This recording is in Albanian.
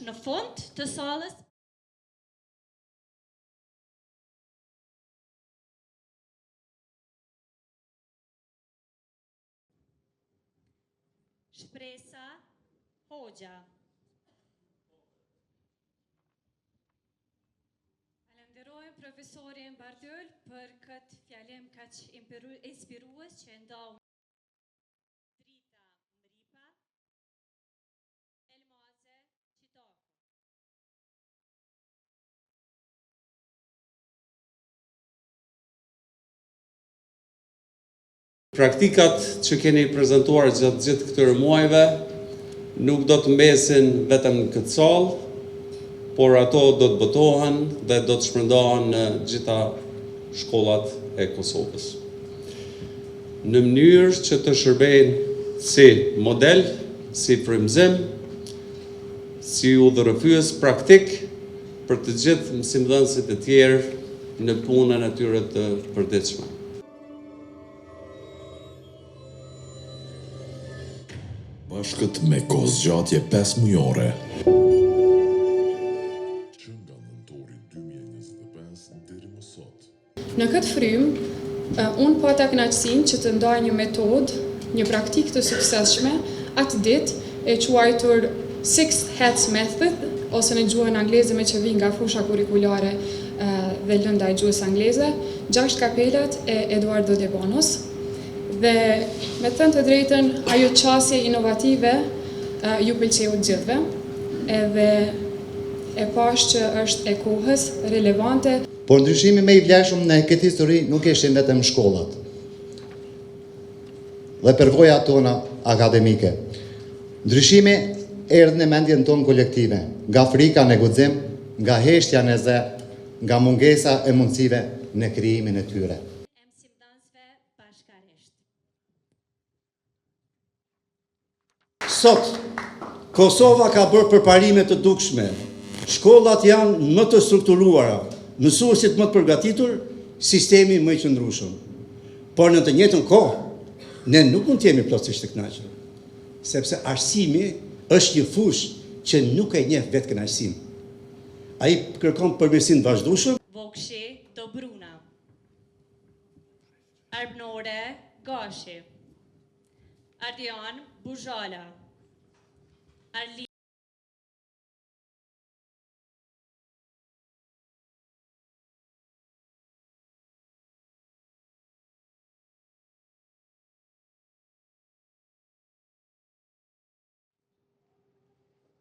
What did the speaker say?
në fund të sallës. Shpresa Hoxha. Falenderojmë profesorin Bardhyl për këtë fjalim kaq inspirues që ndau Drita Mripa, Elmaze Qitaku. Praktikat që keni prezentuar gjatë gjithë këtyre muajve nuk do të mbesin vetëm në këtë sallë, por ato do të botohen dhe do të shpërndahen në gjitha shkollat e Kosovës. Në mënyrë që të shërbejnë si model, si frymëzim, si udhërrëfyes praktik për të gjithë mësimdhënësit e tjerë në punën e tyre të përditshme. Bashkët me kohë zgjatje 5 mujore. Që nga nëntori 2025 deri më sot. Në këtë frym, unë pata kënaqësinë që të ndaj një metodë, një praktikë të suksesshme, atë ditë e quajtur Six Hats Method, ose në gjuhën angleze me që vijnë nga fusha kurrikulare dhe lënda e gjuhës angleze, 6 kapelat e Eduardo de Bonos. Dhe me thënë të drejtën, ajo qasje inovative ju pëlqeu gjithëve, edhe e pash që është e kohës, relevante. Por ndryshimi më i vlefshëm në këtë histori nuk ishin vetëm shkollat dhe përvojat tona akademike. Ndryshimi erdhi në mendjen tonë kolektive, nga frika në guxim, nga heshtja në zë, nga mungesa e mundësive në krijimin e tyre. Sot, Kosova ka bërë përparime të dukshme. Shkollat janë më të strukturuara, mësuesit më të përgatitur, sistemi më i qëndrueshëm. Por në të njëjtën kohë, ne nuk mund të jemi plotësisht të kënaqur, sepse arsimi është një fushë që nuk e njeh vetë kënaqësinë. Ai kërkon përmirësinë vazhdueshëm. Vokshi Dobruna, Arbnore Gashi, Ardian Buzhala,